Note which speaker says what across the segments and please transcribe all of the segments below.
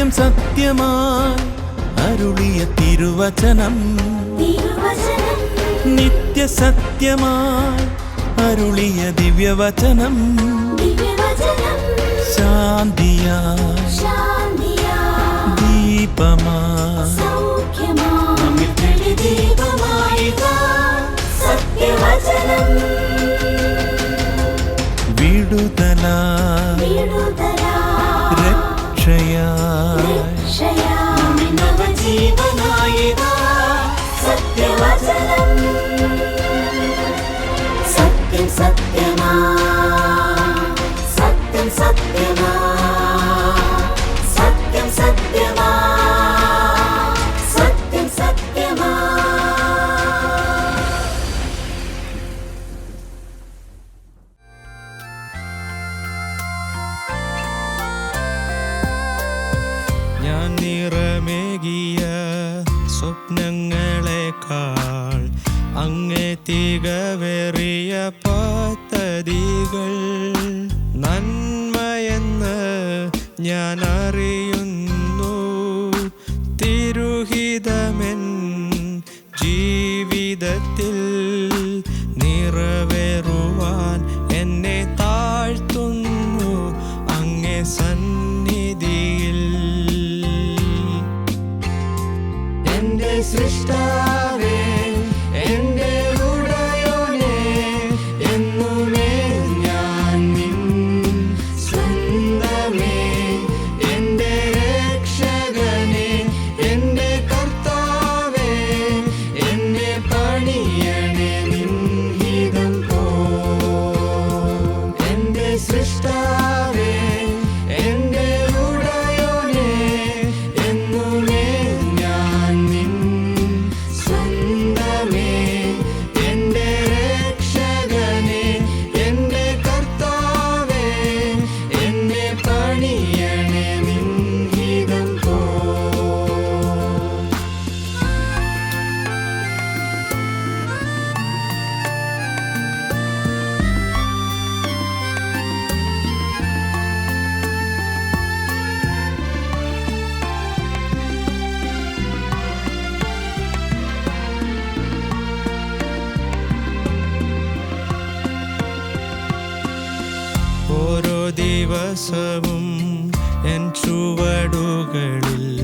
Speaker 1: സത്യം സത്യമായി അരുളിയ തിരുവചനം, നിത്യസത്യമായി അരുളിയ ദിവ്യവചനം, ശാന്തിയായി ദീപമായി നമ്മിൽ വിടുതലായി രക്ഷയായി
Speaker 2: സത്യവചനം. സത്യം സത്യമാ, സത്യം സത്യമാ, സത്യം സത്യമാ, സത്യം സത്യമാ.
Speaker 1: ഞാൻ നിറമേകിയ സ്വപ്നങ്ങളെക്കാൾ അങ്ങേ തികവേറിയ പദ്ധതികൾ നന്മയെന്ന് ഞാൻ അറിയുന്നു. തിരുഹിതമെൻ ജീവിതത്തിൽ നിറവേറുവാൻ എന്നെ താഴ്ത്തുന്നു അങ്ങേ സന്നിധിയിൽ. എന്റെ സൃഷ്ടാവേ, എന്റെ ഉടയോനേ, എന്നുമേ ഞാൻ നിൻ സ്വന്തമേ. എന്റെ രക്ഷകനേ, എന്റെ കർത്താവേ, എന്നെ പണിയണേ നിൻ ഹിതം പോൽ. എന്റെ സൃഷ്ടാവേ, എന്റെ ഉടയോനേ, എന്നുമേ ഞാൻ നിൻ സ്വന്തമേ. എന്റെ രക്ഷകനേ, എന്റെ കർത്താവേ, എന്നെ പണിയണേ നിൻ ഹിതം പോൽ. ഓരോ ദിവസവും എൻ ചുവടുകളിൽ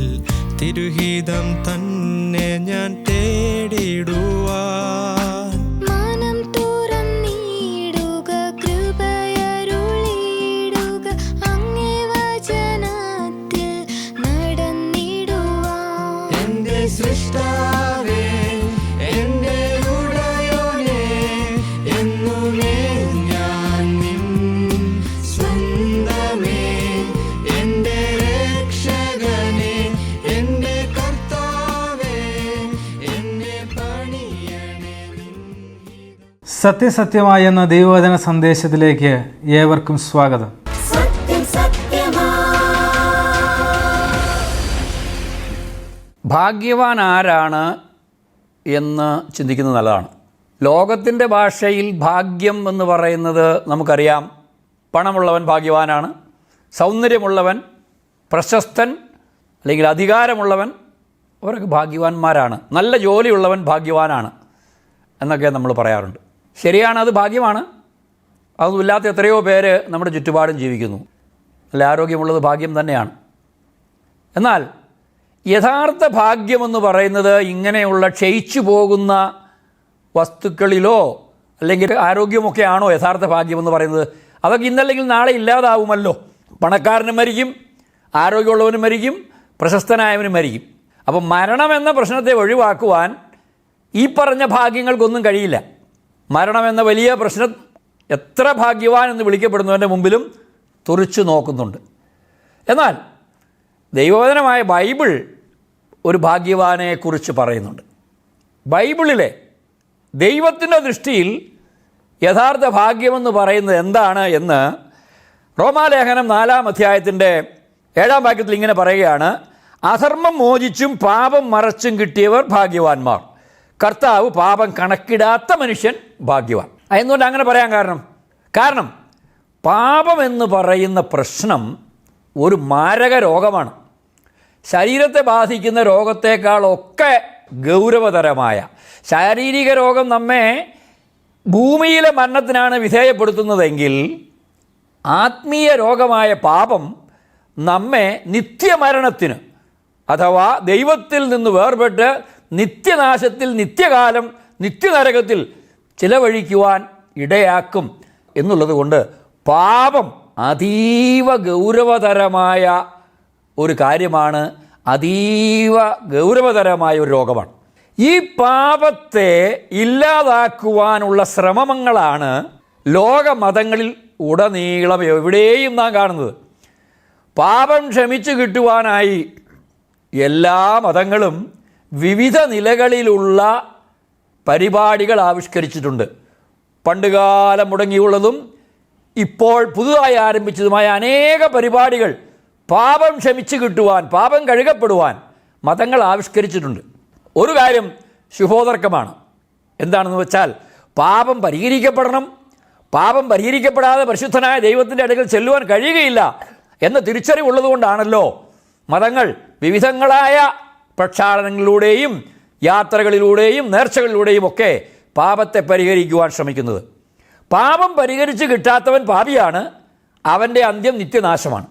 Speaker 1: തിരുഹിതം തന്നെ ഞാൻ തേടിടുവാൻ
Speaker 3: മനം തുറന്നിടുക, കൃപയരുളിടുക, അങ്ങേ വചനത്തിൽ നടന്നിടുവാൻ.
Speaker 1: എന്റെ സൃഷ്ടാവേ, എന്റെ ഉടയോനേ, എന്നുമേ ഞാൻ നിൻ സ്വന്തമേ. എന്റെ രക്ഷകനേ, എന്റെ കർത്താവേ, എന്നെ പണിയണേ നിൻ ഹിതം.
Speaker 4: സത്യസത്യമായ എന്ന ദൈവവചന സന്ദേശത്തിലേക്ക് ഏവർക്കും സ്വാഗതം.
Speaker 2: സത്യം സത്യമാ.
Speaker 5: ഭാഗ്യവാൻ ആരാണ് എന്ന് ചിന്തിക്കുന്നത് നല്ലതാണ്. ലോകത്തിൻ്റെ ഭാഷയിൽ ഭാഗ്യം എന്ന് പറയുന്നത് നമുക്കറിയാം. പണമുള്ളവൻ ഭാഗ്യവാനാണ്, സൗന്ദര്യമുള്ളവൻ, പ്രശസ്തൻ അല്ലെങ്കിൽ അധികാരമുള്ളവൻ, അവരൊക്കെ ഭാഗ്യവാന്മാരാണ്. നല്ല ജോലിയുള്ളവൻ ഭാഗ്യവാനാണ് എന്നൊക്കെ നമ്മൾ പറയാറുണ്ട്. ശരിയാണ്, അത് ഭാഗ്യമാണ്. അതൊന്നുമില്ലാത്ത എത്രയോ പേര് നമ്മുടെ ചുറ്റുപാടും ജീവിക്കുന്നു. നല്ല ആരോഗ്യമുള്ളത് ഭാഗ്യം തന്നെയാണ്. എന്നാൽ യഥാർത്ഥ ഭാഗ്യമെന്ന് പറയുന്നത് ഇങ്ങനെയുള്ള ക്ഷയിച്ചു പോകുന്ന വസ്തുക്കളിലോ അല്ലെങ്കിൽ ആരോഗ്യമൊക്കെയാണോ യഥാർത്ഥ ഭാഗ്യമെന്ന് പറയുന്നത്? അതൊക്കെ ഇന്നല്ലെങ്കിൽ നാളെ ഇല്ലാതാവുമല്ലോ. പണക്കാരനും മരിക്കും, ആരോഗ്യമുള്ളവനും മരിക്കും, പ്രശസ്തനായവനും മരിക്കും. അപ്പം മരണം എന്ന പ്രശ്നത്തെ ഒഴിവാക്കുവാൻ ഈ പറഞ്ഞ ഭാഗ്യങ്ങൾക്കൊന്നും കഴിയില്ല. മരണം എന്ന വലിയ പ്രശ്നം എത്ര ഭാഗ്യവാൻ എന്ന് വിളിക്കപ്പെടുന്നവൻ്റെ മുമ്പിലും തുറിച്ചു നോക്കുന്നുണ്ട്. എന്നാൽ ദൈവവചനമായ ബൈബിൾ ഒരു ഭാഗ്യവാനെക്കുറിച്ച് പറയുന്നുണ്ട്. ബൈബിളിലെ ദൈവത്തിൻ്റെ ദൃഷ്ടിയിൽ യഥാർത്ഥ ഭാഗ്യമെന്ന് പറയുന്നത് എന്താണ് എന്ന് റോമാലേഖനം 4-ാം അധ്യായത്തിൻ്റെ 7-ാം വാക്യത്തിൽ ഇങ്ങനെ പറയുകയാണ്: അധർമ്മം മോചിച്ചും പാപം മറച്ചും കിട്ടിയവർ ഭാഗ്യവാന്മാർ, കർത്താവ് പാപം കണക്കിടാത്ത മനുഷ്യൻ ഭാഗ്യവാൻ. എന്തുകൊണ്ട് അങ്ങനെ പറയാൻ കാരണം പാപം എന്ന് പറയുന്ന പ്രശ്നം ഒരു മാരക രോഗമാണ്. ശരീരത്തെ ബാധിക്കുന്ന രോഗത്തെക്കാളൊക്കെ ഗൗരവതരമായ ശാരീരിക രോഗം നമ്മെ ഭൂമിയിലെ മരണത്തിനാണ് വിധേയപ്പെടുത്തുന്നതെങ്കിൽ ആത്മീയ രോഗമായ പാപം നമ്മെ നിത്യമരണത്തിന് അഥവാ ദൈവത്തിൽ നിന്ന് വേർപെട്ട് നിത്യനാശത്തിൽ, നിത്യകാലം, നിത്യനരകത്തിൽ ചിലവഴിക്കുവാൻ ഇടയാക്കും എന്നുള്ളത് കൊണ്ട് പാപം അതീവ ഗൗരവതരമായ ഒരു കാര്യമാണ്, അതീവ ഗൗരവതരമായ ഒരു രോഗമാണ്. ഈ പാപത്തെ ഇല്ലാതാക്കുവാനുള്ള ശ്രമങ്ങളാണ് ലോകമതങ്ങളിൽ ഉടനീളം എവിടെയും നാം കാണുന്നത്. പാപം ക്ഷമിച്ചു കിട്ടുവാനായി എല്ലാ മതങ്ങളും വിവിധ നിലകളിലുള്ള പരിപാടികൾ ആവിഷ്കരിച്ചിട്ടുണ്ട്. പണ്ടുകാലം മുടങ്ങിയുള്ളതും ഇപ്പോൾ പുതുതായി ആരംഭിച്ചതുമായ അനേക പരിപാടികൾ പാപം ക്ഷമിച്ചു കിട്ടുവാൻ, പാപം കഴുകപ്പെടുവാൻ മതങ്ങൾ ആവിഷ്കരിച്ചിട്ടുണ്ട്. ഒരു കാര്യം ശുഭോദർക്കമാണ്. എന്താണെന്ന് വെച്ചാൽ പാപം പരിഹരിക്കപ്പെടണം, പാപം പരിഹരിക്കപ്പെടാതെ പരിശുദ്ധനായ ദൈവത്തിൻ്റെ അടുക്കൽ ചെല്ലുവാൻ കഴിയുകയില്ല എന്ന തിരിച്ചറിവുള്ളതുകൊണ്ടാണല്ലോ മതങ്ങൾ വിവിധങ്ങളായ പ്രക്ഷാളനങ്ങളിലൂടെയും യാത്രകളിലൂടെയും നേർച്ചകളിലൂടെയും ഒക്കെ പാപത്തെ പരിഹരിക്കുവാൻ ശ്രമിക്കുന്നത്. പാപം പരിഹരിച്ച് കിട്ടാത്തവൻ പാപിയാണ്, അവൻ്റെ അന്ത്യം നിത്യനാശമാണ്.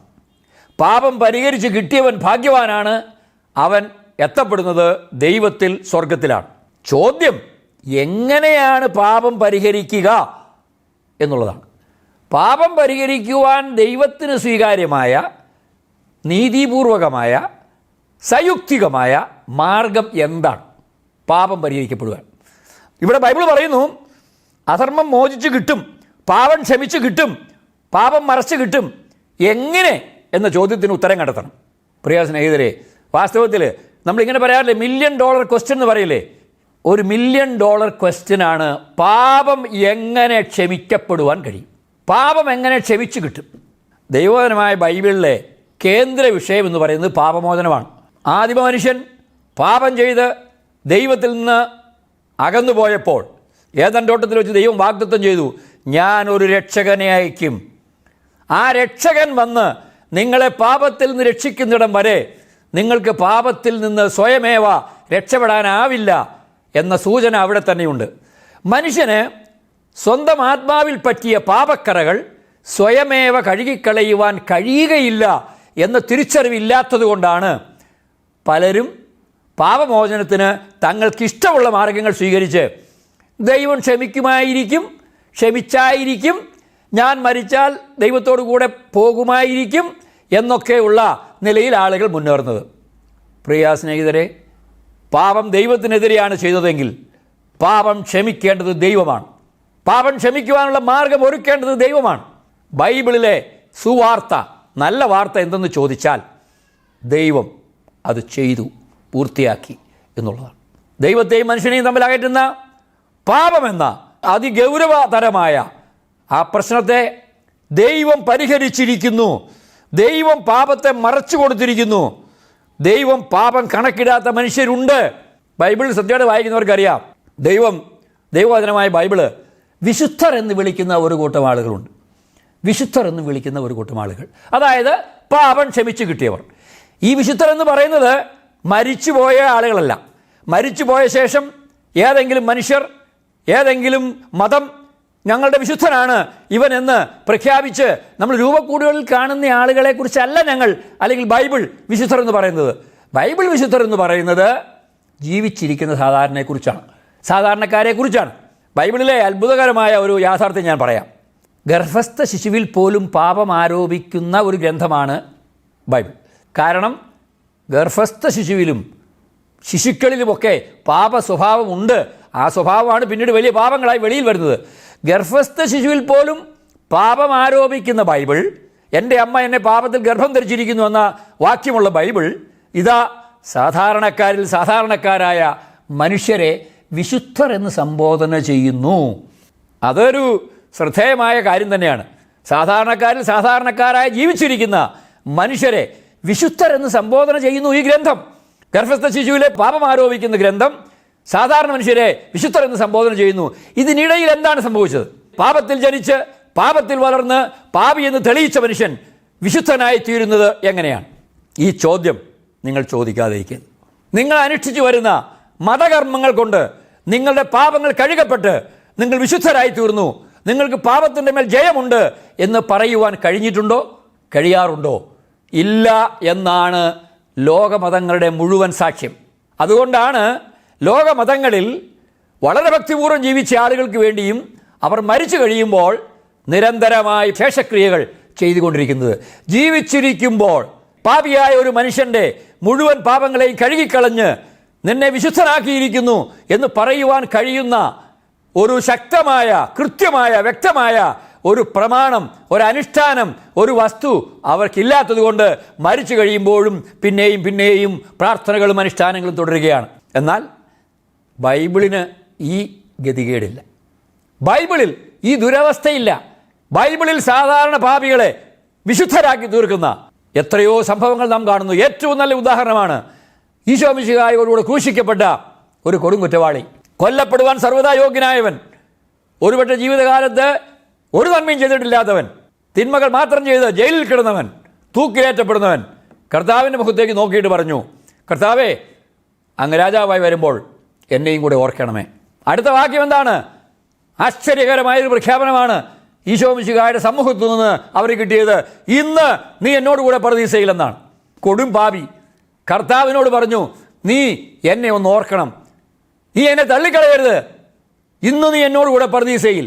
Speaker 5: പാപം പരിഹരിച്ച് കിട്ടിയവൻ ഭാഗ്യവാനാണ്, അവൻ എത്തപ്പെടുന്നത് ദൈവത്തിൽ, സ്വർഗത്തിലാണ്. ചോദ്യം എങ്ങനെയാണ് പാപം പരിഹരിക്കുക എന്നുള്ളതാണ്. പാപം പരിഹരിക്കുവാൻ ദൈവത്തിന് സ്വീകാര്യമായ, നീതിപൂർവകമായ, സയുക്തികമായ മാർഗം എന്താണ് പാപം പരിഹരിക്കപ്പെടുവാൻ? ഇവിടെ ബൈബിൾ പറയുന്നു അധർമ്മം മോചിച്ച് കിട്ടും, പാപം ക്ഷമിച്ച് കിട്ടും, പാപം മറച്ച് കിട്ടും. എങ്ങനെ എന്ന ചോദ്യത്തിന് ഉത്തരം കണ്ടെത്തണം. പ്രിയ സ്നേഹിതരെ, വാസ്തവത്തിൽ നമ്മളിങ്ങനെ പറയാറില്ലേ, $1,000,000 ക്വസ്റ്റ്യൻ എന്ന് പറയില്ലേ? ഒരു $1,000,000 ക്വസ്റ്റ്യനാണ് പാപം എങ്ങനെ ക്ഷമിക്കപ്പെടുവാൻ കഴിയും, പാപം എങ്ങനെ ക്ഷമിച്ചു കിട്ടും. ദൈവവചനമായ ബൈബിളിലെ കേന്ദ്ര വിഷയം എന്ന് പറയുന്നത് പാപമോചനമാണ്. ആദിമ മനുഷ്യൻ പാപം ചെയ്ത് ദൈവത്തിൽ നിന്ന് അകന്നുപോയപ്പോൾ ഏദൻ തോട്ടത്തിൽ വെച്ച് ദൈവം വാഗ്ദത്തം ചെയ്തു, ഞാൻ ഒരു രക്ഷകനെ അയക്കും, ആ രക്ഷകൻ വന്ന് നിങ്ങളെ പാപത്തിൽ നിന്ന് രക്ഷിക്കുന്നിടം വരെ നിങ്ങൾക്ക് പാപത്തിൽ നിന്ന് സ്വയമേവ രക്ഷപ്പെടാനാവില്ല എന്ന സൂചന അവിടെ തന്നെയുണ്ട്. മനുഷ്യന് സ്വന്തം ആത്മാവിൽ പറ്റിയ പാപക്കറകൾ സ്വയമേവ കഴുകിക്കളയുവാൻ കഴിയുകയില്ല എന്ന തിരിച്ചറിവില്ലാത്തത് കൊണ്ടാണ് പലരും പാപമോചനത്തിന് തങ്ങൾക്കിഷ്ടമുള്ള മാർഗങ്ങൾ സ്വീകരിച്ച് ദൈവം ക്ഷമിക്കുമായിരിക്കും, ക്ഷമിച്ചായിരിക്കും, ഞാൻ മരിച്ചാൽ ദൈവത്തോടു കൂടെ പോകുമായിരിക്കും എന്നൊക്കെയുള്ള നിലയിൽ ആളുകൾ മുന്നേറുന്നത്. പ്രിയ സ്നേഹിതരെ, പാപം ദൈവത്തിനെതിരെയാണ് ചെയ്തതെങ്കിൽ പാപം ക്ഷമിക്കേണ്ടത് ദൈവമാണ്. പാപം ക്ഷമിക്കുവാനുള്ള മാർഗം ഒരുക്കേണ്ടത് ദൈവമാണ്. ബൈബിളിലെ സുവാർത്ത, നല്ല വാർത്ത എന്തെന്ന് ചോദിച്ചാൽ ദൈവം അത് ചെയ്തു പൂർത്തിയാക്കി എന്നുള്ളതാണ്. ദൈവത്തെയും മനുഷ്യനെയും തമ്മിൽ അകറ്റുന്ന പാപമെന്ന അതിഗൗരവതരമായ ആ പ്രശ്നത്തെ ദൈവം പരിഹരിച്ചിരിക്കുന്നു. ദൈവം പാപത്തെ മറച്ചു കൊടുത്തിരിക്കുന്നു. ദൈവം പാപം കണക്കിടാത്ത മനുഷ്യരുണ്ട്. ബൈബിൾ സത്യമായിട്ട് വായിക്കുന്നവർക്കറിയാം, ദൈവവചനമായ ബൈബിള് വിശുദ്ധർ എന്ന് വിളിക്കുന്ന ഒരു കൂട്ടം ആളുകളുണ്ട്. വിശുദ്ധർ എന്ന് വിളിക്കുന്ന ഒരു കൂട്ടം ആളുകൾ, അതായത് പാപം ക്ഷമിച്ചു കിട്ടിയവർ. ഈ വിശുദ്ധർ എന്ന് പറയുന്നത് മരിച്ചുപോയ ആളുകളല്ല. മരിച്ചുപോയ ശേഷം ഏതെങ്കിലും മനുഷ്യർ, ഏതെങ്കിലും മതം ഞങ്ങളുടെ വിശുദ്ധനാണ് ഇവൻ എന്ന് പ്രഖ്യാപിച്ച് നമ്മൾ രൂപക്കൂടുകളിൽ കാണുന്ന ആളുകളെക്കുറിച്ചല്ല ഞങ്ങൾ, അല്ലെങ്കിൽ ബൈബിൾ വിശുദ്ധർ എന്ന് പറയുന്നത്. ബൈബിൾ വിശുദ്ധർ എന്ന് പറയുന്നത് ജീവിച്ചിരിക്കുന്ന സാധാരണയെക്കുറിച്ചാണ്, സാധാരണക്കാരെക്കുറിച്ചാണ്. ബൈബിളിലെ അത്ഭുതകരമായ ഒരു യാഥാർത്ഥ്യം ഞാൻ പറയാം. ഗർഭസ്ഥ ശിശുവിൽ പോലും പാപം ആരോപിക്കുന്ന ഒരു ഗ്രന്ഥമാണ് ബൈബിൾ. കാരണം ഗർഭസ്ഥ ശിശുവിലും ശിശുക്കളിലുമൊക്കെ പാപ സ്വഭാവമുണ്ട്. ആ സ്വഭാവമാണ് പിന്നീട് വലിയ പാപങ്ങളായി വെളിയിൽ വരുന്നത്. ഗർഭസ്ഥ ശിശുവിൽ പോലും പാപം ആരോപിക്കുന്ന ബൈബിൾ, എൻ്റെ അമ്മ എന്നെ പാപത്തിൽ ഗർഭം ധരിച്ചിരിക്കുന്നു എന്ന വാക്യമുള്ള ബൈബിൾ ഇതാ സാധാരണക്കാരിൽ സാധാരണക്കാരായ മനുഷ്യരെ വിശുദ്ധർ എന്ന് സംബോധന ചെയ്യുന്നു. അതൊരു ശ്രദ്ധേയമായ കാര്യം തന്നെയാണ്. സാധാരണക്കാരിൽ സാധാരണക്കാരായി ജീവിച്ചിരിക്കുന്ന മനുഷ്യരെ വിശുദ്ധർ എന്ന് സംബോധന ചെയ്യുന്നു ഈ ഗ്രന്ഥം. ഗർഭസ്ഥ ശിശുവിലെ പാപം ആരോപിക്കുന്ന ഗ്രന്ഥം സാധാരണ മനുഷ്യരെ വിശുദ്ധർ എന്ന് സംബോധന ചെയ്യുന്നു. ഇതിനിടയിൽ എന്താണ് സംഭവിച്ചത്? പാപത്തിൽ ജനിച്ച് പാപത്തിൽ വളർന്ന് പാപി എന്ന് തെളിയിച്ച മനുഷ്യൻ വിശുദ്ധനായി തീരുന്നത് എങ്ങനെയാണ്? ഈ ചോദ്യം നിങ്ങൾ ചോദിക്കാതിരിക്കരുത്. നിങ്ങൾ അനുഷ്ഠിച്ചു വരുന്ന മതകർമ്മങ്ങൾ കൊണ്ട് നിങ്ങളുടെ പാപങ്ങൾ കഴുകപ്പെട്ട് നിങ്ങൾ വിശുദ്ധരായി തീർന്നു, നിങ്ങൾക്ക് പാപത്തിൻ്റെ മേൽ ജയമുണ്ട് എന്ന് പറയുവാൻ കഴിഞ്ഞിട്ടുണ്ടോ? കഴിയാറുണ്ടോ? ഇല്ല എന്നാണ് ലോകമതങ്ങളുടെ മുഴുവൻ സാക്ഷ്യം. അതുകൊണ്ടാണ് ലോകമതങ്ങളിൽ വളരെ ഭക്തിപൂർവ്വം ജീവിച്ച ആളുകൾക്ക് വേണ്ടിയും അവർ മരിച്ചു കഴിയുമ്പോൾ നിരന്തരമായി ശേഷക്രിയകൾ ചെയ്തുകൊണ്ടിരിക്കുന്നത്. ജീവിച്ചിരിക്കുമ്പോൾ പാപിയായ ഒരു മനുഷ്യൻ്റെ മുഴുവൻ പാപങ്ങളെയും കഴുകിക്കളഞ്ഞ് നിന്നെ വിശുദ്ധനാക്കിയിരിക്കുന്നു എന്ന് പറയുവാൻ കഴിയുന്ന ഒരു ശക്തമായ, കൃത്യമായ, വ്യക്തമായ ഒരു പ്രമാണം, ഒരു അനുഷ്ഠാനം, ഒരു വസ്തു അവർക്കില്ലാത്തത് കൊണ്ട് മരിച്ചു കഴിയുമ്പോഴും പിന്നെയും പ്രാർത്ഥനകളും അനുഷ്ഠാനങ്ങളും തുടരുകയാണ്. എന്നാൽ ബൈബിളിന് ഈ ഗതികേടില്ല. ബൈബിളിൽ ഈ ദുരവസ്ഥയില്ല. ബൈബിളിൽ സാധാരണ പാപികളെ വിശുദ്ധരാക്കി തീർക്കുന്ന എത്രയോ സംഭവങ്ങൾ നാം കാണുന്നു. ഏറ്റവും നല്ല ഉദാഹരണമാണ് ഈശോ മിശിഹായോടുകൂടെ ക്രൂശിക്കപ്പെട്ട ഒരു കൊടുങ്കുറ്റവാളി, കൊല്ലപ്പെടുവാൻ സർവ്വതാ യോഗ്യനായവൻ, ഒരുപക്ഷെ ജീവിതകാലത്ത് ഒരു നന്മയും ചെയ്തിട്ടില്ലാത്തവൻ, തിന്മകൾ മാത്രം ചെയ്ത് ജയിലിൽ കിടന്നവൻ, തൂക്കിലേറ്റപ്പെടുന്നവൻ കർത്താവിൻ്റെ മുഖത്തേക്ക് നോക്കിയിട്ട് പറഞ്ഞു, കർത്താവേ, അങ്ങ് രാജാവായി വരുമ്പോൾ എന്നെയും കൂടെ ഓർക്കണമേ. അടുത്ത വാക്യം എന്താണ്? ആശ്ചര്യകരമായൊരു പ്രഖ്യാപനമാണ് ഈശോ മിശിഹായുടെ സമൂഹത്തു നിന്ന് അവർ കിട്ടിയത്. ഇന്ന് നീ എന്നോടുകൂടെ പറുദീസയിലെന്നാണ്. കൊടും പാപി കർത്താവിനോട് പറഞ്ഞു, നീ എന്നെ ഒന്ന് ഓർക്കണം, നീ എന്നെ തള്ളിക്കളയരുത്, ഇന്ന് നീ എന്നോടുകൂടെ പറുദീസയിൽ.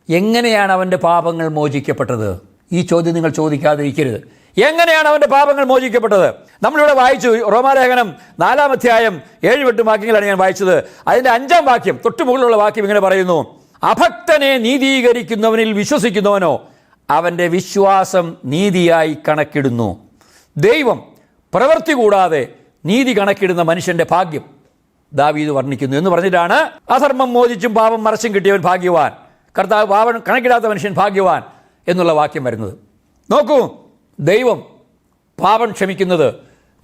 Speaker 5: എങ്ങനെയാണ് അവൻ്റെ പാപങ്ങൾ മോചിക്കപ്പെട്ടത്? ഈ ചോദ്യം നിങ്ങൾ ചോദിക്കാതിരിക്കരുത്. എങ്ങനെയാണ് അവൻ്റെ പാപങ്ങൾ മോചിക്കപ്പെട്ടത്? നമ്മളിവിടെ വായിച്ചു, റോമാലേഖനം 4-ാം അധ്യായം 7-8 വാക്യങ്ങളാണ് ഞാൻ വായിച്ചത്. അതിൻ്റെ 5-ാം വാക്യം, തൊട്ടു മുകളിലുള്ള വാക്യം ഇങ്ങനെ പറയുന്നു, അഭക്തനെ നീതീകരിക്കുന്നവനിൽ വിശ്വസിക്കുന്നവനോ അവൻ്റെ വിശ്വാസം നീതിയായി കണക്കിടുന്നു. ദൈവം പ്രവൃത്തി കൂടാതെ നീതി കണക്കിടുന്ന മനുഷ്യൻ്റെ ഭാഗ്യം ദാവീദ് വർണ്ണിക്കുന്നു എന്ന് പറഞ്ഞിട്ടാണ് അധർമ്മം മോചിച്ചും പാപം മറച്ചും കിട്ടിയവൻ ഭാഗ്യവാൻ, കർത്താവ് പാപം കണക്കിടാത്ത മനുഷ്യൻ ഭാഗ്യവാൻ എന്നുള്ള വാക്യം വരുന്നത്. നോക്കൂ, ദൈവം പാപം ക്ഷമിക്കുന്നത്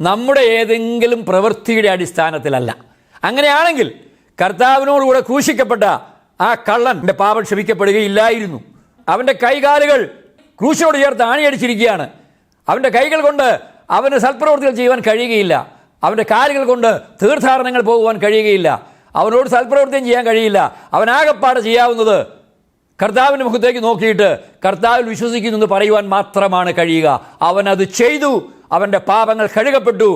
Speaker 5: നമ്മുടെ ഏതെങ്കിലും പ്രവൃത്തിയുടെ അടിസ്ഥാനത്തിലല്ല. അങ്ങനെയാണെങ്കിൽ കർത്താവിനോടുകൂടെ ക്രൂശിക്കപ്പെട്ട ആ കള്ളൻ്റെ പാപം ക്ഷമിക്കപ്പെടുകയില്ലായിരുന്നു. അവൻ്റെ കൈകാലുകൾ ക്രൂശിനോട് ചേർത്ത് ആണിയടിച്ചിരിക്കുകയാണ്. അവൻ്റെ കൈകൾ കൊണ്ട് അവന് സൽപ്രവൃത്തികൾ ചെയ്യുവാൻ കഴിയുകയില്ല. അവൻ്റെ കാലുകൾ കൊണ്ട് തീർത്ഥാടനങ്ങൾ പോകുവാൻ കഴിയുകയില്ല. അവനോട് സൽപ്രവൃത്തിയും ചെയ്യാൻ കഴിയില്ല. അവനാകപ്പാട് ചെയ്യാവുന്നത് കർത്താവിൻ്റെ മുഖത്തേക്ക് നോക്കിയിട്ട് കർത്താവിൽ വിശ്വസിക്കുന്നു എന്ന് പറയുവാൻ മാത്രമാണ് കഴിയുക. അവനത് ചെയ്തു. അവൻ്റെ പാപങ്ങൾ കഴുകപ്പെട്ടു.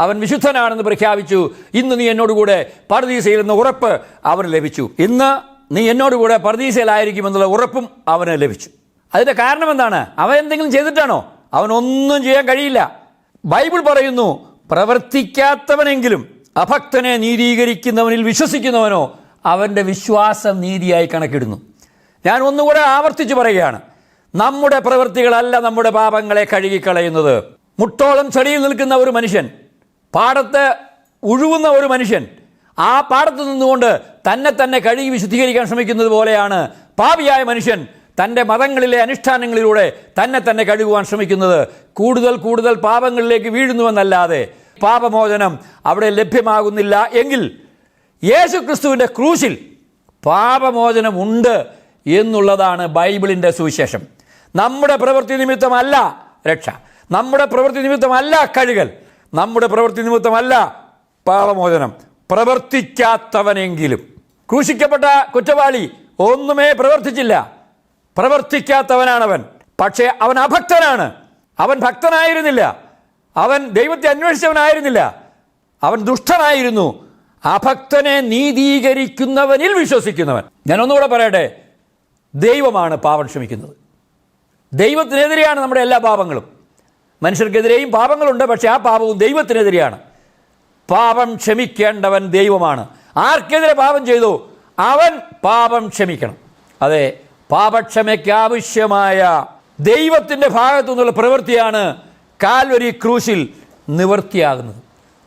Speaker 5: അവൻ വിശുദ്ധനാണെന്ന് പ്രഖ്യാപിച്ചു. ഇന്ന് നീ എന്നോടുകൂടെ പറുദീസയിൽ എന്ന ഉറപ്പ് അവന് ലഭിച്ചു. ഇന്ന് നീ എന്നോടുകൂടെ പറുദീസയിലായിരിക്കുമെന്നുള്ള ഉറപ്പും അവന് ലഭിച്ചു. അതിൻ്റെ കാരണം എന്താണ്? അവൻ എന്തെങ്കിലും ചെയ്തിട്ടാണോ? അവനൊന്നും ചെയ്യാൻ കഴിയില്ല. ബൈബിൾ പറയുന്നു, പ്രവർത്തിക്കാത്തവനെങ്കിലും അഭക്തനെ നീതീകരിക്കുന്നവനിൽ വിശ്വസിക്കുന്നവനോ അവൻ്റെ വിശ്വാസം നീതിയായി കണക്കിടുന്നു. ഞാൻ ഒന്നുകൂടെ ആവർത്തിച്ച് പറയുകയാണ്, നമ്മുടെ പ്രവൃത്തികളല്ല നമ്മുടെ പാപങ്ങളെ കഴുകിക്കളയുന്നത്. മുട്ടോളം ചെടിയിൽ നിൽക്കുന്ന ഒരു മനുഷ്യൻ, പാടത്ത് ഉഴുവുന്ന ഒരു മനുഷ്യൻ, ആ പാടത്ത് നിന്നുകൊണ്ട് തന്നെ കഴുകി വിശുദ്ധീകരിക്കാൻ ശ്രമിക്കുന്നത് പോലെയാണ് പാപിയായ മനുഷ്യൻ തൻ്റെ മതങ്ങളിലെ അനുഷ്ഠാനങ്ങളിലൂടെ തന്നെ കഴുകുവാൻ ശ്രമിക്കുന്നത്. കൂടുതൽ പാപങ്ങളിലേക്ക് വീഴുന്നുവെന്നല്ലാതെ പാപമോചനം അവിടെ ലഭ്യമാകുന്നില്ല. എങ്കിൽ യേശു ക്രിസ്തുവിൻ്റെ ക്രൂശിൽ പാപമോചനം ഉണ്ട് എന്നുള്ളതാണ് ബൈബിളിൻ്റെ സുവിശേഷം. നമ്മുടെ പ്രവൃത്തി നിമിത്തമല്ല രക്ഷ, നമ്മുടെ പ്രവൃത്തി നിമിത്തമല്ല കഴുകൽ, നമ്മുടെ പ്രവൃത്തി നിമിത്തമല്ല പാപമോചനം. പ്രവർത്തിക്കാത്തവനെങ്കിലും, ക്രൂശിക്കപ്പെട്ട കുറ്റവാളി ഒന്നുമേ പ്രവർത്തിച്ചില്ല, പ്രവർത്തിക്കാത്തവനാണവൻ. പക്ഷേ അവൻ അഭക്തനാണ്. അവൻ ഭക്തനായിരുന്നില്ല, അവൻ ദൈവത്തെ അന്വേഷിച്ചവനായിരുന്നില്ല, അവൻ ദുഷ്ടനായിരുന്നു. അഭക്തനെ നീതീകരിക്കുന്നവനിൽ വിശ്വസിക്കുന്നവൻ. ഞാൻ ഒന്നുകൂടെ പറയട്ടെ, ദൈവമാണ് പാപം ക്ഷമിക്കുന്നത്. ദൈവത്തിനെതിരെയാണ് നമ്മുടെ എല്ലാ പാപങ്ങളും. മനുഷ്യർക്കെതിരെയും പാപങ്ങളുണ്ട്, പക്ഷേ ആ പാപവും ദൈവത്തിനെതിരെയാണ്. പാപം ക്ഷമിക്കേണ്ടവൻ ദൈവമാണ്. ആർക്കെതിരെ പാപം ചെയ്തു അവൻ പാപം ക്ഷമിക്കണം. അതെ, പാപക്ഷമയ്ക്ക് ആവശ്യമായ ദൈവത്തിൻ്റെ ഭാഗത്തു നിന്നുള്ള പ്രവൃത്തിയാണ് കാൽവരി ക്രൂശിൽ നിവൃത്തിയാകുന്നത്.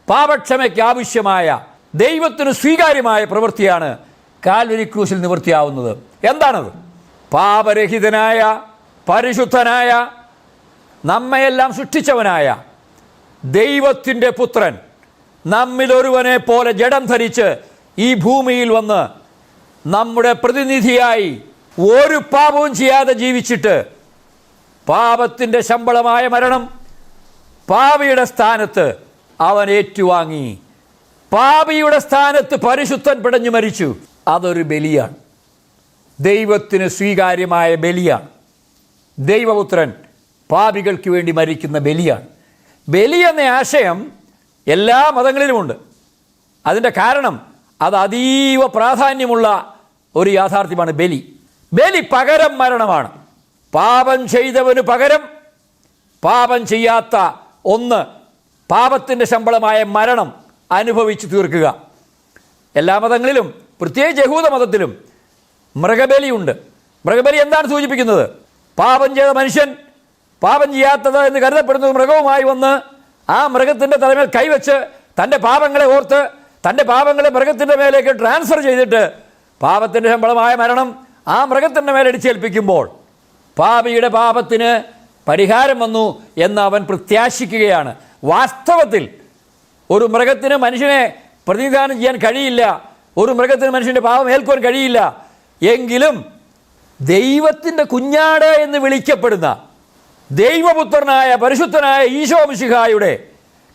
Speaker 5: പാപക്ഷമയ്ക്ക് ആവശ്യമായ ദൈവത്തിന് സ്വീകാര്യമായ പ്രവൃത്തിയാണ് കാൽവരി ക്രൂശിൽ നിവൃത്തിയാവുന്നത്. എന്താണത്? പാപരഹിതനായ, പരിശുദ്ധനായ, നമ്മയെല്ലാം സൃഷ്ടിച്ചവനായ ദൈവത്തിൻ്റെ പുത്രൻ നമ്മിലൊരുവനെ പോലെ ജഡം ധരിച്ച് ഈ ഭൂമിയിൽ വന്ന് നമ്മുടെ പ്രതിനിധിയായി ഒരു പാപവും ചെയ്യാതെ ജീവിച്ചിട്ട് പാപത്തിൻ്റെ ശമ്പളമായ മരണം, പാപിയുടെ സ്ഥാനത്ത് അവൻ ഏറ്റുവാങ്ങി. പാപിയുടെ സ്ഥാനത്ത് പരിശുദ്ധൻ പിടഞ്ഞു മരിച്ചു. അതൊരു ബലിയാണ്, ദൈവത്തിന് സ്വീകാര്യമായ ബലിയാണ്. ദൈവപുത്രൻ പാപികൾക്ക് വേണ്ടി മരിക്കുന്ന ബലിയാണ്. ബലി എന്ന ആശയം എല്ലാ മതങ്ങളിലുമുണ്ട്. അതിൻ്റെ കാരണം അത് അതീവ പ്രാധാന്യമുള്ള ഒരു യാഥാർത്ഥ്യമാണ്. ബലി പകരം മരണമാണ്. പാപം ചെയ്തവന് പകരം പാപം ചെയ്യാത്ത ഒന്ന് പാപത്തിൻ്റെ ശമ്പളമായ മരണം അനുഭവിച്ച് തീർക്കുക. എല്ലാ മതങ്ങളിലും, പ്രത്യേകിച്ച് യഹൂദ മതത്തിലും മൃഗബലിയുണ്ട്. മൃഗബലി എന്താണ് സൂചിപ്പിക്കുന്നത്? പാപം ചെയ്ത മനുഷ്യൻ പാപം ചെയ്യാത്തത് എന്ന് കരുതപ്പെടുന്ന മൃഗവുമായി വന്ന് ആ മൃഗത്തിൻ്റെ തലമേൽ കൈവച്ച് തൻ്റെ പാപങ്ങളെ ഓർത്ത് തൻ്റെ പാപങ്ങളെ മൃഗത്തിൻ്റെ മേലേക്ക് ട്രാൻസ്ഫർ ചെയ്തിട്ട് പാപത്തിൻ്റെ ശമ്പളമായ മരണം ആ മൃഗത്തിൻ്റെ മേലെ അടിച്ചേൽപ്പിക്കുമ്പോൾ പാപിയുടെ പാപത്തിന് പരിഹാരം വന്നു എന്ന് അവൻ പ്രത്യാശിക്കുകയാണ്. വാസ്തവത്തിൽ ഒരു മൃഗത്തിന് മനുഷ്യനെ പ്രതിനിധാനം ചെയ്യാൻ കഴിയില്ല, ഒരു മൃഗത്തിന് മനുഷ്യൻ്റെ പാപം ഏൽക്കുവാൻ കഴിയില്ല. എങ്കിലും ദൈവത്തിൻ്റെ കുഞ്ഞാട് എന്ന് വിളിക്കപ്പെടുന്ന ദൈവപുത്രനായ പരിശുദ്ധനായ ഈശോ മിശിഹായുടെ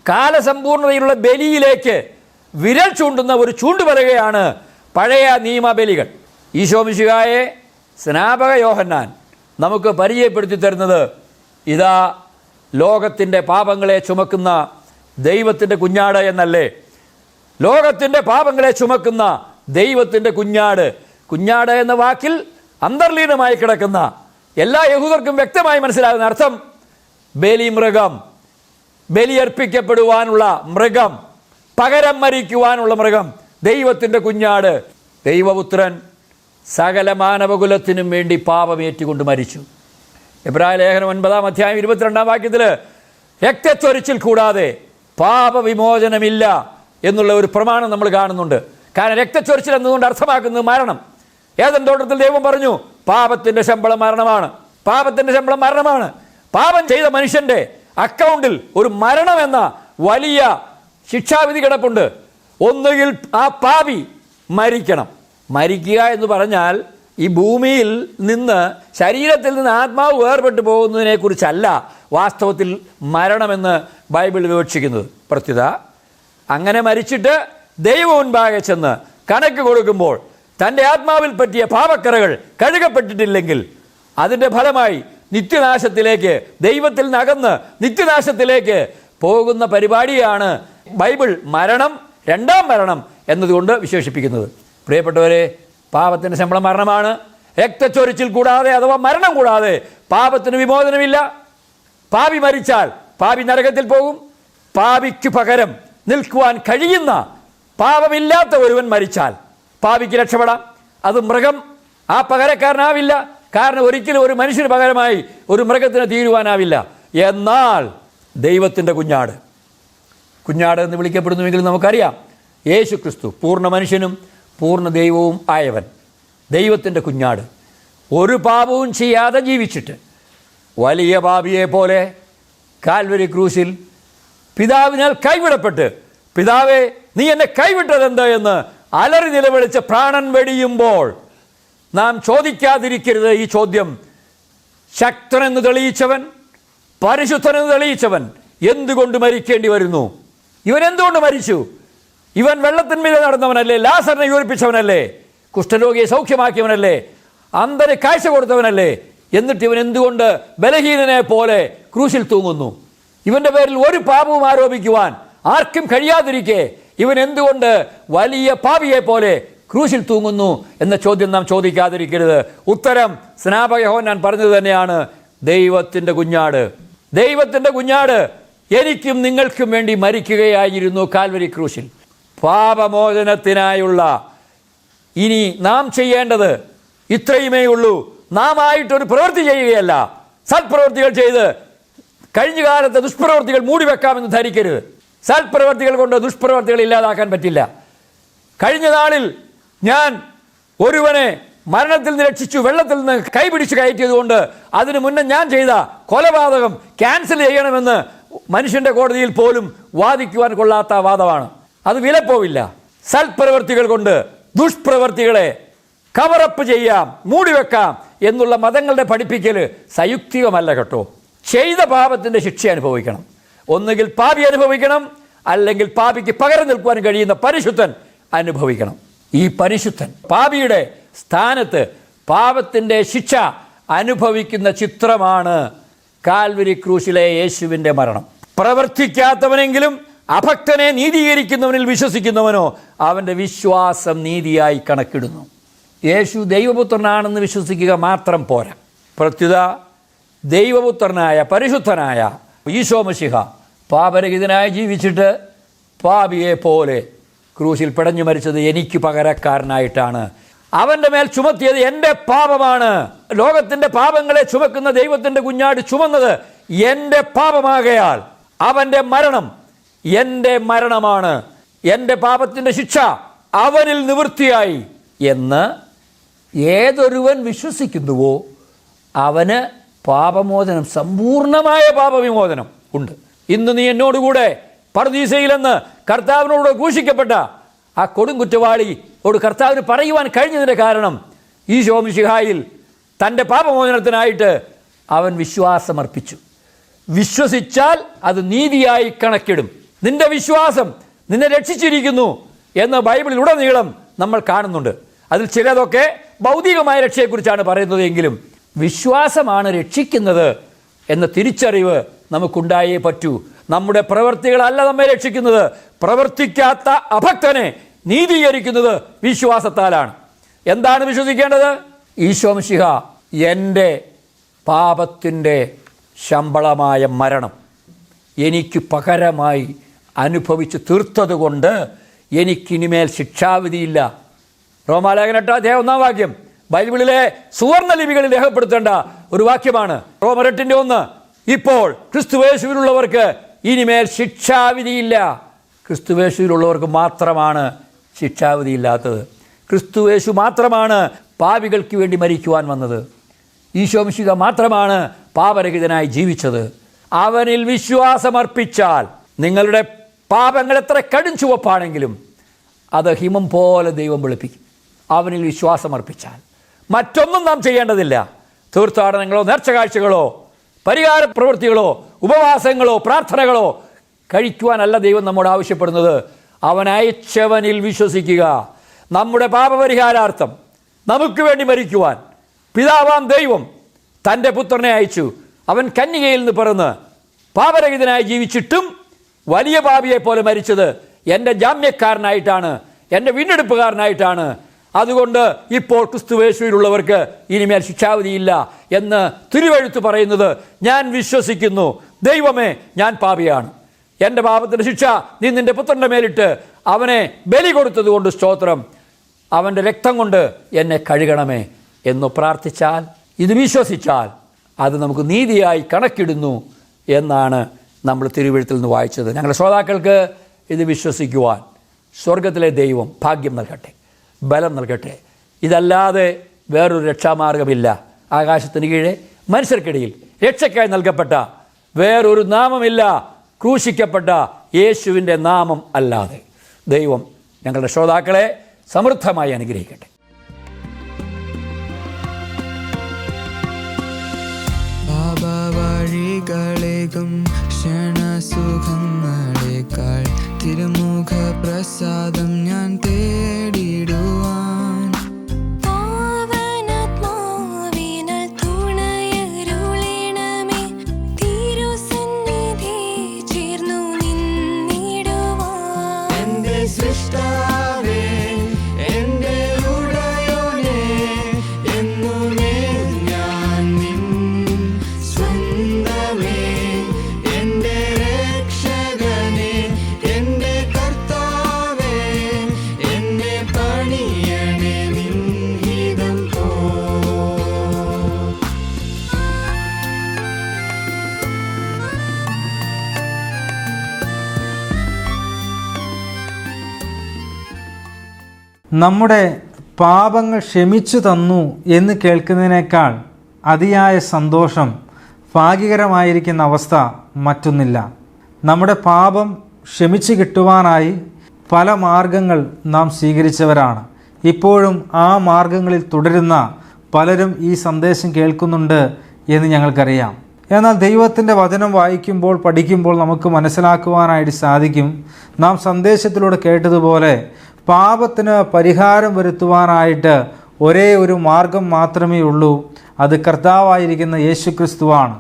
Speaker 5: കാലസമ്പൂർണതയിലുള്ള ബലിയിലേക്ക് വിരൽ ചൂണ്ടുന്ന ഒരു ചൂണ്ടുപലകയാണ് പഴയ നിയമ ബലികൾ. ഈശോ മിശിഹായെ സ്നാപക യോഹന്നാൻ നമുക്ക് പരിചയപ്പെടുത്തി തരുന്നത് ഇതാ ലോകത്തിൻ്റെ പാപങ്ങളെ ചുമക്കുന്ന ദൈവത്തിൻ്റെ കുഞ്ഞാട് എന്നല്ലേ? ലോകത്തിൻ്റെ പാപങ്ങളെ ചുമക്കുന്ന ദൈവത്തിൻ്റെ കുഞ്ഞാട്. കുഞ്ഞാട് എന്ന വാക്കിൽ അന്തർലീനമായി കിടക്കുന്ന എല്ലാ യഹൂദർക്കും വ്യക്തമായി മനസ്സിലാകുന്ന അർത്ഥം ബലിമൃഗം, ബലിയർപ്പിക്കപ്പെടുവാനുള്ള മൃഗം, പകരം മരിക്കുവാനുള്ള മൃഗം, ദൈവത്തിൻ്റെ കുഞ്ഞാട്. ദൈവപുത്രൻ സകല മാനവകുലത്തിനും വേണ്ടി പാപമേറ്റുകൊണ്ട് മരിച്ചു. എബ്രായ ലേഖനം 9-ാം അധ്യായം 22-ാം വാക്യത്തിൽ രക്തച്ചൊരിച്ചിൽ കൂടാതെ പാപവിമോചനമില്ല എന്നുള്ള ഒരു പ്രമാണം നമ്മൾ കാണുന്നുണ്ട്. കാരണം രക്തച്ചൊരിച്ചിൽ എന്നതുകൊണ്ട് അർത്ഥമാക്കുന്നത് മരണം. ഏദൻ തോട്ടത്തിൽ ദൈവം പറഞ്ഞു പാപത്തിൻ്റെ ശമ്പളം മരണമാണ്, പാപത്തിൻ്റെ ശമ്പളം മരണമാണ്. പാപം ചെയ്ത മനുഷ്യൻ്റെ അക്കൗണ്ടിൽ ഒരു മരണം എന്ന വലിയ ശിക്ഷാവിധി കിടപ്പുണ്ട്. ഒന്നുകിൽ ആ പാപി മരിക്കണം. മരിക്കുക എന്ന് പറഞ്ഞാൽ ഈ ഭൂമിയിൽ നിന്ന്, ശരീരത്തിൽ നിന്ന് ആത്മാവ് വേർപെട്ടു പോകുന്നതിനെ കുറിച്ചല്ല വാസ്തവത്തിൽ മരണമെന്ന് ബൈബിൾ വിവക്ഷിക്കുന്നത്. പ്രത്യുത അങ്ങനെ മരിച്ചിട്ട് ദൈവ മുൻപാകെ ചെന്ന് കണക്ക് കൊടുക്കുമ്പോൾ തൻ്റെ ആത്മാവിൽ പറ്റിയ പാപക്കറകൾ കഴുകപ്പെട്ടിട്ടില്ലെങ്കിൽ അതിൻ്റെ ഫലമായി നിത്യനാശത്തിലേക്ക്, ദൈവത്തിൽ നിന്നകന്ന് നിത്യനാശത്തിലേക്ക് പോകുന്ന പരിപാടിയാണ് ബൈബിൾ മരണം, രണ്ടാം മരണം എന്നതുകൊണ്ട് വിശേഷിപ്പിക്കുന്നത്. പ്രിയപ്പെട്ടവരെ, പാപത്തിൻ്റെ ശമ്പളം മരണമാണ്. രക്തച്ചൊരിച്ചിൽ കൂടാതെ അഥവാ മരണം കൂടാതെ പാപത്തിന് വിമോചനമില്ല. പാപി മരിച്ചാൽ പാപി നരകത്തിൽ പോകും. പാപിക്ക് പകരം നിൽക്കുവാൻ കഴിയുന്ന പാപമില്ലാത്ത ഒരുവൻ മരിച്ചാൽ പാപിക്ക് രക്ഷപ്പെടാം. അത് മൃഗം ആ പകരക്കാരനാവില്ല. കാരണം ഒരിക്കലും ഒരു മനുഷ്യന് പകരമായി ഒരു മൃഗത്തിന് തീരുവാനാവില്ല. എന്നാൽ ദൈവത്തിൻ്റെ കുഞ്ഞാട് എന്ന് വിളിക്കപ്പെടുന്നുവെങ്കിൽ നമുക്കറിയാം യേശു ക്രിസ്തു പൂർണ്ണ മനുഷ്യനും പൂർണ്ണ ദൈവവും ആയവൻ, ദൈവത്തിൻ്റെ കുഞ്ഞാട്, ഒരു പാപവും ചെയ്യാതെ ജീവിച്ചിട്ട് വലിയ പാപിയെ പോലെ കാൽവരി ക്രൂശിൽ പിതാവിനാൽ കൈവിടപ്പെട്ട്, പിതാവേ നീ എന്നെ കൈവിട്ടതെന്ത് എന്ന് അലറി നിലവിളിച്ച് പ്രാണൻ വെടിയുമ്പോൾ നാം ചോദിക്കാതിരിക്കരുത് ഈ ചോദ്യം. ശക്തനെന്ന് തെളിയിച്ചവൻ, പരിശുദ്ധനെന്ന് തെളിയിച്ചവൻ എന്തുകൊണ്ട് മരിക്കേണ്ടി വരുന്നു? ഇവൻ എന്തുകൊണ്ട് മരിച്ചു? ഇവൻ വെള്ളത്തിന്മീതെ നടന്നവനല്ലേ? ലാസറിനെ ഉയർപ്പിച്ചവനല്ലേ? കുഷ്ഠരോഗിയെ സൗഖ്യമാക്കിയവനല്ലേ? അന്ധന് കാഴ്ച കൊടുത്തവനല്ലേ? എന്നിട്ട് ഇവൻ എന്തുകൊണ്ട് ബലഹീനനെ പോലെ ക്രൂശിൽ തൂങ്ങുന്നു? ഇവന്റെ പേരിൽ ഒരു പാപവും ആരോപിക്കുവാൻ ആർക്കും കഴിയാതിരിക്കെ ഇവൻ എന്തുകൊണ്ട് വലിയ പാപിയെ പോലെ ക്രൂശിൽ തൂങ്ങുന്നു എന്ന ചോദ്യം നാം ചോദിക്കാതിരിക്കരുത്. ഉത്തരം സ്നാപക യോഹന്നാൻ പറഞ്ഞത് തന്നെയാണ്, ദൈവത്തിൻ്റെ കുഞ്ഞാട്. ദൈവത്തിൻ്റെ കുഞ്ഞാട് എനിക്കും നിങ്ങൾക്കും വേണ്ടി മരിക്കുകയായിരുന്നു കാൽവരി ക്രൂശിൽ. പാപമോചനത്തിനായുള്ള ഇനി നാം ചെയ്യേണ്ടത് ഇത്രയുമേ ഉള്ളൂ. നാം ആയിട്ടൊരു പ്രവൃത്തി ചെയ്യുകയല്ല, സൽപ്രവൃത്തികൾ ചെയ്ത് കഴിഞ്ഞ കാലത്തെ ദുഷ്പ്രവൃത്തികൾ മൂടിവെക്കാമെന്ന് ധരിക്കരുത്. സൽപ്രവൃത്തികൾ കൊണ്ട് ദുഷ്പ്രവൃത്തികൾ ഇല്ലാതാക്കാൻ പറ്റില്ല. കഴിഞ്ഞ നാളിൽ ഞാൻ ഒരുവനെ മരണത്തിൽ നിന്ന് രക്ഷിച്ചു, വെള്ളത്തിൽ നിന്ന് കൈപിടിച്ച് കയറ്റിയതുകൊണ്ട് അതിനു മുന്നേ ഞാൻ ചെയ്ത കൊലപാതകം ക്യാൻസൽ ചെയ്യണമെന്ന് മനുഷ്യന്റെ കോടതിയിൽ പോലും വാദിക്കുവാൻ കൊള്ളാത്ത വാദമാണ്. അത് വിലപ്പോവില്ല. സൽപ്രവൃത്തികൾ കൊണ്ട് ദുഷ്പ്രവൃത്തികളെ കവറപ്പ് ചെയ്യാം, മൂടിവെക്കാം എന്നുള്ള മതങ്ങളുടെ പഠിപ്പിക്കൽ സയുക്തികമല്ല കേട്ടോ. ചെയ്ത പാപത്തിൻ്റെ ശിക്ഷ അനുഭവിക്കണം. ഒന്നുകിൽ പാപി അനുഭവിക്കണം, അല്ലെങ്കിൽ പാപിക്ക് പകരം നിൽക്കുവാൻ കഴിയുന്ന പരിശുദ്ധൻ അനുഭവിക്കണം. ഈ പരിശുദ്ധൻ പാപിയുടെ സ്ഥാനത്ത് പാപത്തിൻ്റെ ശിക്ഷ അനുഭവിക്കുന്ന ചിത്രമാണ് കാൽവരി ക്രൂശിലെ യേശുവിൻ്റെ മരണം. പ്രവർത്തിക്കാത്തവനെങ്കിലും അഭക്തനെ നീതീകരിക്കുന്നവനിൽ വിശ്വസിക്കുന്നവനോ അവൻ്റെ വിശ്വാസം നീതിയായി കണക്കിടുന്നു. യേശു ദൈവപുത്രനാണെന്ന് വിശ്വസിക്കുക മാത്രം പോരാ. പ്രത്യുത ദൈവപുത്രനായ പരിശുദ്ധനായ ഈശോ മശിഹ പാപരഹിതനായി ജീവിച്ചിട്ട് പാപിയെ പോലെ ക്രൂശിൽ പിടഞ്ഞു മരിച്ചത് എനിക്ക് പകരക്കാരനായിട്ടാണ്. അവൻ്റെ മേൽ ചുമത്തിയത് എൻ്റെ പാപമാണ്. ലോകത്തിൻ്റെ പാപങ്ങളെ ചുമക്കുന്ന ദൈവത്തിൻ്റെ കുഞ്ഞാട് ചുമന്നത് എൻ്റെ പാപമാകയാൽ അവൻ്റെ മരണം എൻ്റെ മരണമാണ്. എൻ്റെ പാപത്തിൻ്റെ ശിക്ഷ അവനിൽ നിവൃത്തിയായി എന്ന് ഏതൊരുവൻ വിശ്വസിക്കുന്നുവോ അവന് പാപമോചനം, സമ്പൂർണമായ പാപവിമോചനം ഉണ്ട്. ഇന്ന് നീ എന്നോടുകൂടെ പർദീസയിലെന്ന് കർത്താവിനോട് ക്രൂശിക്കപ്പെട്ട ആ കൊടുങ്കുറ്റവാളിയോട് കർത്താവിന് പറയുവാൻ കഴിഞ്ഞതിൻ്റെ കാരണം ഈശോ മിശിഹായിൽ തൻ്റെ പാപമോചനത്തിനായിട്ട് അവൻ വിശ്വാസമർപ്പിച്ചു. വിശ്വസിച്ചാൽ അത് നീതിയായി കണക്കിടും. നിന്റെ വിശ്വാസം നിന്നെ രക്ഷിച്ചിരിക്കുന്നു എന്ന് ബൈബിളിലുടനീളം നമ്മൾ കാണുന്നുണ്ട്. അതിൽ ചിലതൊക്കെ ഭൗതികമായ രക്ഷയെക്കുറിച്ചാണ് പറയുന്നത്. എങ്കിലും വിശ്വാസമാണ് രക്ഷിക്കുന്നത് എന്ന തിരിച്ചറിവ് നമുക്കുണ്ടായേ പറ്റൂ. നമ്മുടെ പ്രവൃത്തികളല്ല നമ്മെ രക്ഷിക്കുന്നത്. പ്രവർത്തിക്കാത്ത അഭക്തനെ നീതീകരിക്കുന്നത് വിശ്വാസത്താലാണ്. എന്താണ് വിശ്വസിക്കേണ്ടത്? ഈശോ മിശിഹ എൻ്റെ പാപത്തിൻ്റെ ശമ്പളമായ മരണം എനിക്ക് പകരമായി അനുഭവിച്ച് തീർത്തതുകൊണ്ട് എനിക്കിനിമേൽ ശിക്ഷാവിധിയില്ല. റോമാലേഖനം 8:1 ബൈബിളിലെ സുവർണ ലിപികളിൽ രേഖപ്പെടുത്തേണ്ട ഒരു വാക്യമാണ്. റോമർ 8:1. ഇപ്പോൾ ക്രിസ്തുവേശുവിലുള്ളവർക്ക് ഇനിമേൽ ശിക്ഷാവിധിയില്ല. ക്രിസ്തുവേശുവിലുള്ളവർക്ക് മാത്രമാണ് ശിക്ഷാവിധിയില്ലാത്തത്. ക്രിസ്തുവേശു മാത്രമാണ് പാപികൾക്ക് വേണ്ടി മരിക്കുവാൻ വന്നത്. ഈശോ മിശിഹ മാത്രമാണ് പാപരഹിതനായി ജീവിച്ചത്. അവനിൽ വിശ്വാസമർപ്പിച്ചാൽ നിങ്ങളുടെ പാപങ്ങൾ എത്ര കടും ചുവപ്പാണെങ്കിലും അത് ഹിമം പോലെ ദൈവം വെളുപ്പിക്കും. അവനിൽ വിശ്വാസമർപ്പിച്ചാൽ മറ്റൊന്നും നാം ചെയ്യേണ്ടതില്ല. തീർത്ഥാടനങ്ങളോ നേർച്ചകാഴ്ചകളോ പരിഹാര പ്രവൃത്തികളോ ഉപവാസങ്ങളോ പ്രാർത്ഥനകളോ കഴിക്കുവാനല്ല ദൈവം നമ്മോട് ആവശ്യപ്പെടുന്നത്. അവൻ അയച്ചവനിൽ വിശ്വസിക്കുക. നമ്മുടെ പാപപരിഹാരാർത്ഥം നമുക്ക് വേണ്ടി മരിക്കുവാൻ പിതാവാം ദൈവം തൻ്റെ പുത്രനെ അയച്ചു. അവൻ കന്യകയിൽ നിന്ന് പിറന്ന് പാപരഹിതനായി ജീവിച്ചിട്ടും വലിയ പാപിയെ പോലെ മരിച്ചത് എൻ്റെ ജാമ്യക്കാരനായിട്ടാണ്, എൻ്റെ വീണ്ടെടുപ്പുകാരനായിട്ടാണ്. അതുകൊണ്ട് ഇപ്പോൾ ക്രിസ്തുവേശുവിലുള്ളവർക്ക് ഇനിമേൽ ശിക്ഷാവിധിയില്ല എന്ന് തിരുവെഴുത്ത് പറയുന്നത് ഞാൻ വിശ്വസിക്കുന്നു. ദൈവമേ, ഞാൻ പാപിയാണ്. എൻ്റെ പാപത്തിൻ്റെ ശിക്ഷ നീ നിൻ്റെ പുത്രൻ്റെ മേലിട്ട് അവനെ ബലി കൊടുത്തത് കൊണ്ട് സ്തോത്രം. അവൻ്റെ രക്തം കൊണ്ട് എന്നെ കഴുകണമേ എന്ന് പ്രാർത്ഥിച്ചാൽ, ഇത് വിശ്വസിച്ചാൽ അത് നമുക്ക് നീതിയായി കണക്കിടുന്നു എന്നാണ് നമ്മൾ തിരുവെഴുത്തിൽ നിന്ന് വായിച്ചത്. ഞങ്ങളുടെ ശ്രോതാക്കൾക്ക് ഇത് വിശ്വസിക്കുവാൻ സ്വർഗത്തിലെ ദൈവം ഭാഗ്യം നൽകട്ടെ, ബലം നൽകട്ടെ. ഇതല്ലാതെ വേറൊരു രക്ഷാമാർഗമില്ല. ആകാശത്തിന് കീഴെ മനുഷ്യർക്കിടയിൽ രക്ഷയ്ക്കായി നൽകപ്പെട്ട വേറൊരു നാമമില്ല, ക്രൂശിക്കപ്പെട്ട യേശുവിൻ്റെ നാമം അല്ലാതെ. ദൈവം ഞങ്ങളുടെ ശ്രോതാക്കളെ സമൃദ്ധമായി അനുഗ്രഹിക്കട്ടെ.
Speaker 1: വഴികളേകും ക്ഷണസുഖങ്ങളേക്കാൾ തിരുമുഖ പ്രസാദം ഞാൻ തേടിടുവാൻ
Speaker 3: പാവനാത്മാവിനാൽ തുണയരുളണമേ, തിരുസന്നിധി ചേർന്നു നിന്നിടുവാൻ.
Speaker 1: എൻ്റെ സൃഷ്ടാവേ, എൻ്റെ ഉടയോനേ, എന്നുമേ ഞാൻ നിൻ സ്വന്തമേ. എൻ്റെ രക്ഷകനേ, എൻ്റെ കർത്താവേ, എന്നെ പണിയണേ നിൻ ഹിതം പോൽ.
Speaker 4: നമ്മുടെ പാപങ്ങൾ ക്ഷമിച്ചു തന്നു എന്ന് കേൾക്കുന്നതിനേക്കാൾ അതിയായ സന്തോഷം, ഭാഗ്യകരമായിരിക്കുന്ന അവസ്ഥ മറ്റൊന്നില്ല. നമ്മുടെ പാപം ക്ഷമിച്ചു കിട്ടുവാനായി പല മാർഗങ്ങൾ നാം സ്വീകരിച്ചവരാണ്. ഇപ്പോഴും ആ മാർഗങ്ങളിൽ തുടരുന്ന പലരും ഈ സന്ദേശം കേൾക്കുന്നുണ്ട് എന്ന് ഞങ്ങൾക്കറിയാം. എന്നാൽ ദൈവത്തിൻ്റെ വചനം വായിക്കുമ്പോൾ പഠിക്കുമ്പോൾ നമുക്ക് മനസ്സിലാക്കുവാനായിട്ട് സാധിക്കും, നാം സന്ദേശത്തിലൂടെ കേട്ടതുപോലെ പാപത്തിന് പരിഹാരം വരുത്തുവാനായിട്ട് ഒരേ ഒരു മാർഗം മാത്രമേ ഉള്ളൂ. അത് കർത്താവായിരിക്കുന്ന യേശുക്രിസ്തുവാണ്.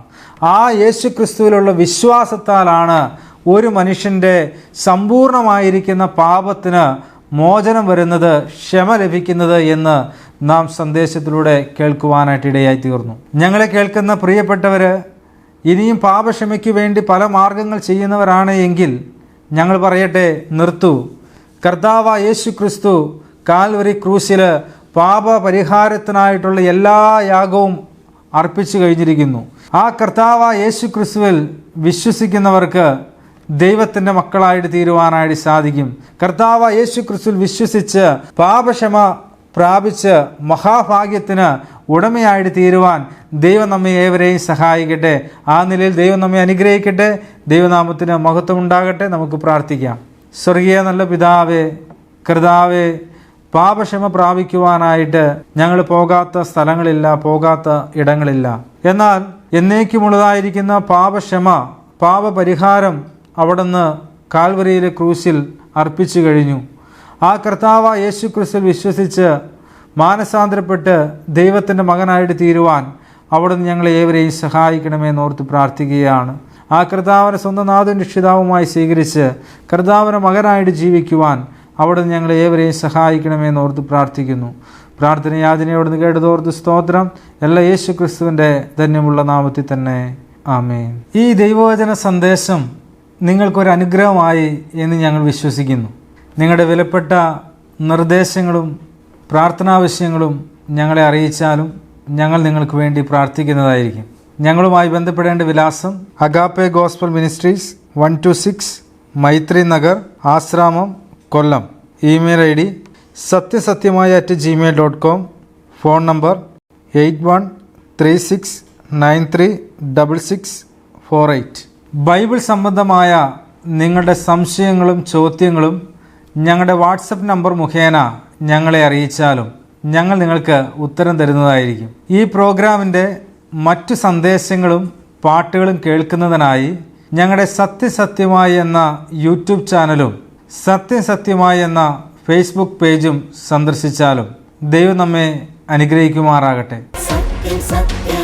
Speaker 4: ആ യേശുക്രിസ്തുവിലുള്ള വിശ്വാസത്താലാണ് ഒരു മനുഷ്യൻ്റെ സമ്പൂർണമായിരിക്കുന്ന പാപത്തിന് മോചനം വരുന്നത്, ക്ഷമ ലഭിക്കുന്നത് എന്ന് നാം സന്ദേശത്തിലൂടെ കേൾക്കുവാനായിട്ട് ഇടയായി തീർന്നു. ഞങ്ങളെ കേൾക്കുന്ന പ്രിയപ്പെട്ടവർ ഇനിയും പാപക്ഷമയ്ക്ക് വേണ്ടി പല മാർഗങ്ങൾ ചെയ്യുന്നവരാണ് എങ്കിൽ ഞങ്ങൾ പറയട്ടെ, നിർത്തൂ. കർത്താവ് യേശു ക്രിസ്തു കാൽവരി ക്രൂശിൽ പാപപരിഹാരത്തിനായിട്ടുള്ള എല്ലാ യാഗവും അർപ്പിച്ചു കഴിഞ്ഞിരിക്കുന്നു. ആ കർത്താവ് യേശു ക്രിസ്തുവിൽ വിശ്വസിക്കുന്നവർക്ക് ദൈവത്തിൻ്റെ മക്കളായിട്ട് തീരുവാനായിട്ട് സാധിക്കും. കർത്താവ് യേശു ക്രിസ്തുവിൽ വിശ്വസിച്ച് പാപക്ഷമ പ്രാപിച്ച് മഹാഭാഗ്യത്തിന് ഉടമയായിട്ട് തീരുവാൻ ദൈവം നമ്മെ ഏവരെയും സഹായിക്കട്ടെ. ആ നിലയിൽ ദൈവം നമ്മെ അനുഗ്രഹിക്കട്ടെ. ദൈവനാമത്തിന് മഹത്വം ഉണ്ടാകട്ടെ. നമുക്ക് പ്രാർത്ഥിക്കാം. സ്വർഗീയ നല്ല പിതാവേ, കർത്താവേ, പാപക്ഷമ പ്രാപിക്കുവാനായിട്ട് ഞങ്ങൾ പോകാത്ത സ്ഥലങ്ങളില്ല, പോകാത്ത ഇടങ്ങളില്ല. എന്നാൽ എന്നേക്കുമുള്ളതായിരിക്കുന്ന പാപക്ഷമ, പാപപരിഹാരം അവിടുന്ന് കാൽവരിയിലെ ക്രൂശിൽ അർപ്പിച്ചു കഴിഞ്ഞു. ആ കർത്താവ് യേശു ക്രിസ്തുവിൽ വിശ്വസിച്ച് മാനസാന്തരപ്പെട്ട് ദൈവത്തിൻ്റെ മകനായിട്ട് തീരുവാൻ അവിടുന്ന് ഞങ്ങളെ ഏവരെയും സഹായിക്കണമെന്നോർത്ത് പ്രാർത്ഥിക്കുകയാണ്. ആ കർത്താവിനെ സ്വന്തം നാഥനും രക്ഷിതാവുമായി സ്വീകരിച്ച് കർത്താവിൻ്റെ മകനായിട്ട് ജീവിക്കുവാൻ അവിടുന്ന് ഞങ്ങളെ ഏവരെയും സഹായിക്കണമെന്നോർത്ത് പ്രാർത്ഥിക്കുന്നു. പ്രാർത്ഥന യാചനയോടുന്ന് കേട്ടതോർത്ത് സ്തോത്രം. എല്ലാ യേശു ക്രിസ്തുവിൻ്റെ ധന്യമുള്ള നാമത്തിൽ തന്നെ ആമേൻ. ഈ ദൈവവചന സന്ദേശം നിങ്ങൾക്കൊരു അനുഗ്രഹമായി എന്ന് ഞങ്ങൾ വിശ്വസിക്കുന്നു. നിങ്ങളുടെ വിലപ്പെട്ട നിർദ്ദേശങ്ങളും പ്രാർത്ഥനാവശ്യങ്ങളും ഞങ്ങളെ അറിയിച്ചാലും ഞങ്ങൾ നിങ്ങൾക്ക് വേണ്ടി പ്രാർത്ഥിക്കുന്നതായിരിക്കും. ഞങ്ങളുമായി ബന്ധപ്പെടേണ്ട വിലാസം Agape Gospel Ministries 126 Maithri Nagar, Ashramam, Kollam. Email ID satyasathyamaya@gmail.com. Phone number 8136936648. Bible സംബന്ധമായ നിങ്ങളുടെ സംശയങ്ങളും ചോദ്യങ്ങളും ഞങ്ങളുടെ വാട്സപ്പ് നമ്പർ മുഖേന ഞങ്ങളെ അറിയിച്ചാലും ഞങ്ങൾ നിങ്ങൾക്ക് ഉത്തരം തരുന്നതായിരിക്കും. ഈ പ്രോഗ്രാമിൻ്റെ മറ്റു സന്ദേശങ്ങളും പാട്ടുകളും കേൾക്കുന്നതിനായി ഞങ്ങളുടെ സത്യസത്യമായി എന്ന യൂട്യൂബ് ചാനലും സത്യസത്യമായി എന്ന ഫേസ്ബുക്ക് പേജും സന്ദർശിച്ചാലും ദൈവം നമ്മെ അനുഗ്രഹിക്കുമാറാകട്ടെ.
Speaker 2: സത്യം സത്യം